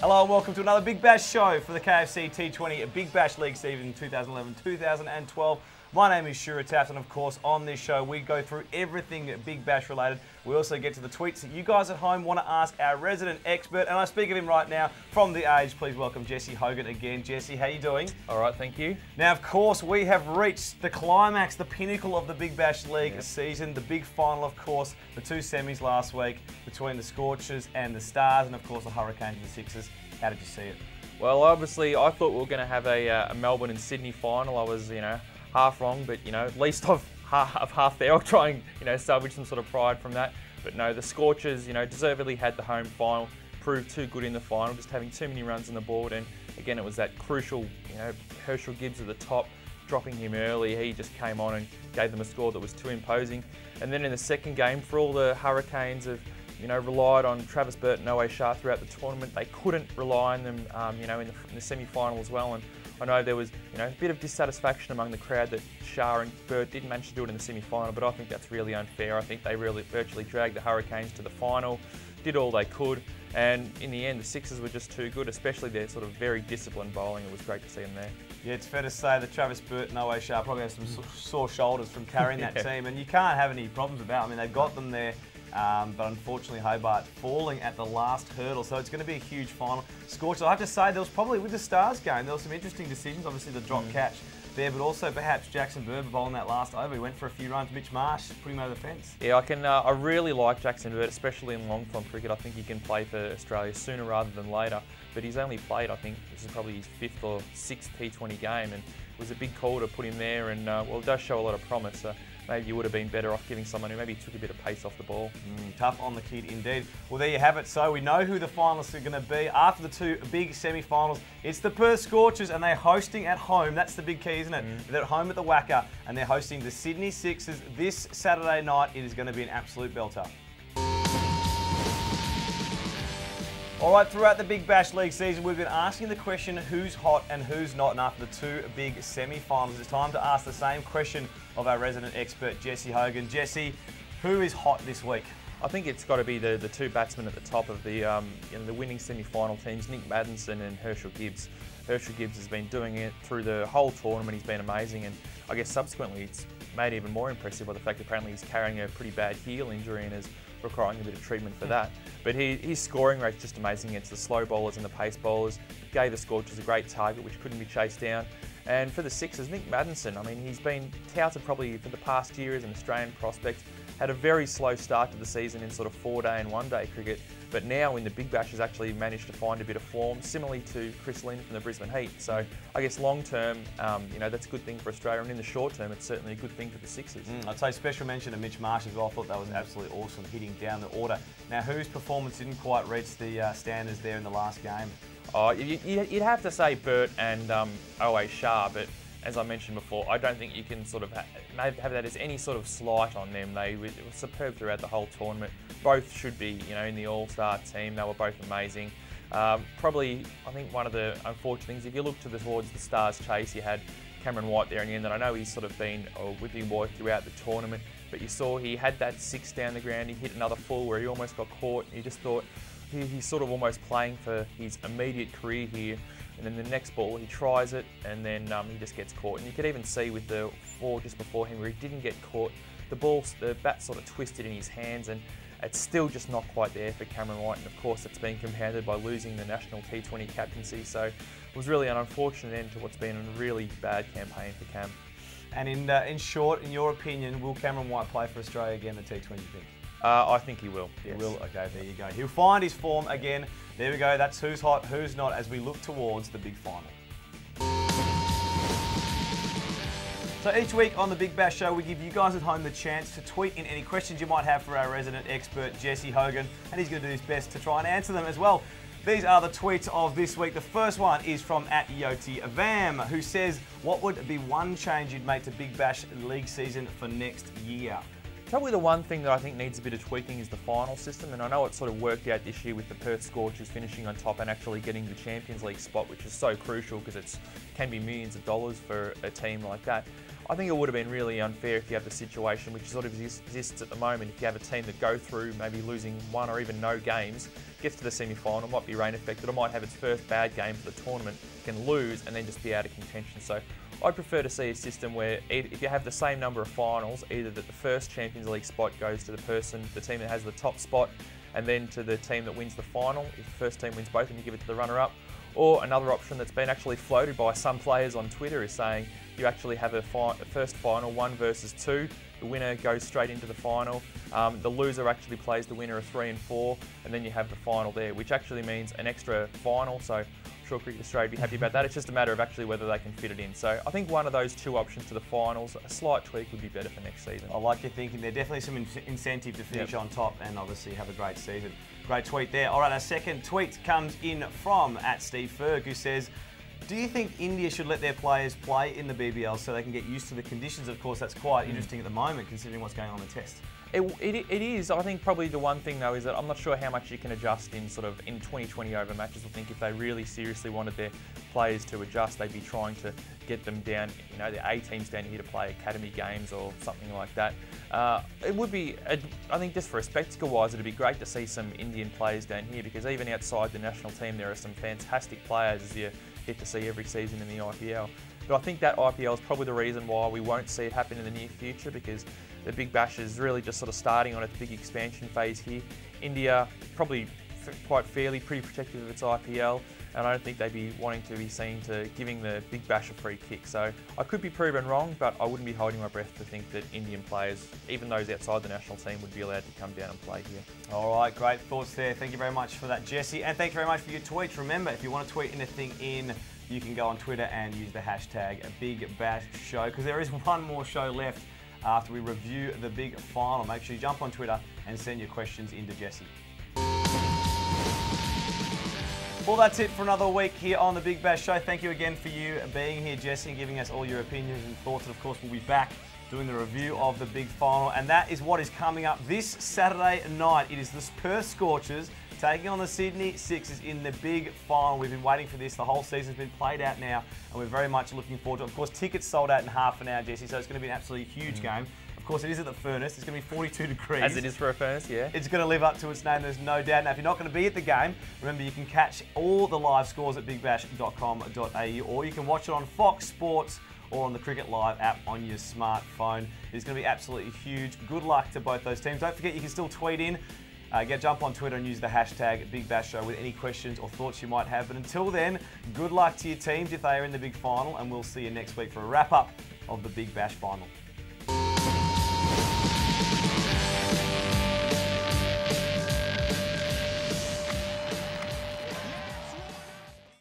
Hello and welcome to another Big Bash show for the KFC T20 Big Bash League season 2011-2012. My name is Shura Taft, and of course on this show we go through everything Big Bash related. We also get to the tweets that you guys at home want to ask our resident expert, and I speak of him right now from The Age. Please welcome Jesse Hogan again. Jesse, how you doing? All right, thank you. Now, of course, we have reached the climax, the pinnacle of the Big Bash League season, the big final, of course, the two semis last week between the Scorchers and the Stars, and of course the Hurricanes and the Sixers. How did you see it? Well, obviously, I thought we were going to have a Melbourne and Sydney final. I was, half wrong, but, at least of half there. I'll try and, salvage some sort of pride from that. But no, the Scorchers, deservedly had the home final, proved too good in the final, just having too many runs on the board. And again, it was that crucial, Herschel Gibbs at the top, dropping him early. He just came on and gave them a score that was too imposing. And then in the second game, for all the Hurricanes have, relied on Travis Burt and Noe Shah throughout the tournament, they couldn't rely on them, in the semi-final as well. And I know there was, a bit of dissatisfaction among the crowd that Shah and Burt didn't manage to do it in the semi-final, but I think that's really unfair. I think they really virtually dragged the Hurricanes to the final, did all they could, and in the end, the Sixers were just too good, especially their sort of very disciplined bowling. It was great to see them there. Yeah, it's fair to say that Travis Burt and Noe Shah probably have some sore shoulders from carrying that team, and you can't have any problems about it. I mean, they've got them there. But unfortunately Hobart falling at the last hurdle, so it's going to be a huge final. Scorchers, I have to say, there was probably, with the Stars game, there were some interesting decisions, obviously the drop catch there, but also perhaps Jackson Bird bowling that last over. He went for a few runs. Mitch Marsh put him over the fence. Yeah, I really like Jackson Bird, especially in long form cricket. I think he can play for Australia sooner rather than later, but he's only played, I think this is probably his 5th or 6th T20 game, and it was a big call to put him there, and well, it does show a lot of promise. Maybe you would have been better off giving someone who maybe took a bit of pace off the ball. Tough on the kid indeed. Well, there you have it. So we know who the finalists are going to be. After the two big semi-finals, it's the Perth Scorchers, and they're hosting at home. That's the big key, isn't it? They're at home at the Wacker, and they're hosting the Sydney Sixers this Saturday night. It is going to be an absolute belter. All right, throughout the Big Bash League season, we've been asking the question who's hot and who's not, and after the two big semi-finals, it's time to ask the same question of our resident expert, Jesse Hogan. Jesse, who is hot this week? I think it's got to be the two batsmen at the top of the the winning semi-final teams, Nick Maddinson and Herschel Gibbs. Herschel Gibbs has been doing it through the whole tournament. He's been amazing, and I guess subsequently it's made even more impressive by the fact that apparently he's carrying a pretty bad heel injury and is requiring a bit of treatment for that. But his scoring rate's just amazing against the slow bowlers and the pace bowlers. Gave the Scorchers a great target which couldn't be chased down. And for the Sixers, Nick Maddinson, I mean, he's been touted probably for the past year as an Australian prospect. Had a very slow start to the season in sort of 4-day and 1-day cricket, but now in the Big Bash has actually managed to find a bit of form, similarly to Chris Lynn from the Brisbane Heat. So I guess long term, that's a good thing for Australia, and in the short term, it's certainly a good thing for the Sixers. I'd say special mention to Mitch Marsh as well. I thought that was absolutely awesome, hitting down the order. Now, whose performance didn't quite reach the standards there in the last game? Oh, you'd have to say Burt and Noe Shah, but as I mentioned before, I don't think you can sort of have that as any sort of slight on them. They were superb throughout the whole tournament. Both should be, in the All-Star team. They were both amazing. Probably, I think one of the unfortunate things, if you look towards the Stars chase, you had Cameron White there in the end, and I know he's sort of been a whipping boy throughout the tournament, but you saw he had that 6 down the ground. He hit another full where he almost got caught, and you just thought he's sort of almost playing for his immediate career here. And then the next ball, he tries it, and then he just gets caught. And you could even see with the 4 just before him where he didn't get caught, the bat sort of twisted in his hands, and it's still just not quite there for Cameron White. And of course, it's been compounded by losing the national T20 captaincy. So it was really an unfortunate end to what's been a really bad campaign for Cam. And in short, in your opinion, will Cameron White play for Australia again in the T20, you think? I think he will. Yes. He will? Okay, there you go. He'll find his form again. There we go. That's who's hot, who's not, as we look towards the big final. So each week on the Big Bash Show, we give you guys at home the chance to tweet in any questions you might have for our resident expert, Jesse Hogan, and he's going to do his best to try and answer them as well. These are the tweets of this week. The first one is from @YotiVam, who says, what would be one change you'd make to Big Bash League season for next year? Probably the one thing that I think needs a bit of tweaking is the final system, and I know it sort of worked out this year with the Perth Scorchers finishing on top and actually getting the Champions League spot, which is so crucial because it can be millions of dollars for a team like that. I think it would have been really unfair if you have the situation which sort of exists at the moment. If you have a team that go through maybe losing one or even no games, gets to the semi-final, might be rain affected, or might have its first bad game for the tournament, can lose and then just be out of contention. So I prefer to see a system where if you have the same number of finals, either that the first Champions League spot goes to the team that has the top spot, and then to the team that wins the final. If the first team wins both, then you give it to the runner-up. Or another option that's been actually floated by some players on Twitter is saying you actually have a first final, 1 versus 2. The winner goes straight into the final. The loser actually plays the winner of 3 and 4, and then you have the final there, which actually means an extra final. So I'm sure Cricket Australia would be happy about that. It's just a matter of actually whether they can fit it in. So I think one of those 2 options to the finals, a slight tweak would be better for next season. I like your thinking there. Definitely some incentive to finish on top and obviously have a great season. Great tweet there. All right, our second tweet comes in from @SteveFerg, who says, do you think India should let their players play in the BBL so they can get used to the conditions? Of course, that's quite interesting at the moment, considering what's going on in the Test. It is. I think probably the one thing though is that I'm not sure how much you can adjust in 2020 over matches. I think if they really seriously wanted their players to adjust, they'd be trying to get them down, the A teams down here to play academy games or something like that. It would be, I think just for a spectacle wise, it'd be great to see some Indian players down here, because even outside the national team, there are some fantastic players as you get to see every season in the IPL. But I think that IPL is probably the reason why we won't see it happen in the near future, because the Big Bash is really just sort of starting on its big expansion phase here. India probably quite fairly pretty protective of its IPL, and I don't think they'd be wanting to be seen to giving the Big Bash a free kick. So I could be proven wrong, but I wouldn't be holding my breath to think that Indian players, even those outside the national team, would be allowed to come down and play here. All right, great thoughts there. Thank you very much for that, Jesse. And thank you very much for your tweets. Remember, if you want to tweet anything in, you can go on Twitter and use the hashtag #BigBashShow, because there is one more show left after we review the big final. Make sure you jump on Twitter and send your questions in to Jesse. Well, that's it for another week here on the Big Bash Show. Thank you again for you being here, Jesse, and giving us all your opinions and thoughts. And of course, we'll be back doing the review of the big final. And that is what is coming up this Saturday night. It is the Perth Scorchers taking on the Sydney Sixers in the big final. We've been waiting for this. The whole season's been played out now, and we're very much looking forward to it. Of course, tickets sold out in half an hour, Jesse, so it's going to be an absolutely huge game. Of course, it is at the Furnace. It's going to be 42 degrees. As it is for a Furnace, yeah. It's going to live up to its name, there's no doubt. Now, if you're not going to be at the game, remember you can catch all the live scores at bigbash.com.au, or you can watch it on Fox Sports or on the Cricket Live app on your smartphone. It's going to be absolutely huge. Good luck to both those teams. Don't forget, you can still tweet in. Jump on Twitter and use the hashtag #BigBashShow with any questions or thoughts you might have. But until then, good luck to your teams if they are in the big final, and we'll see you next week for a wrap-up of the Big Bash final.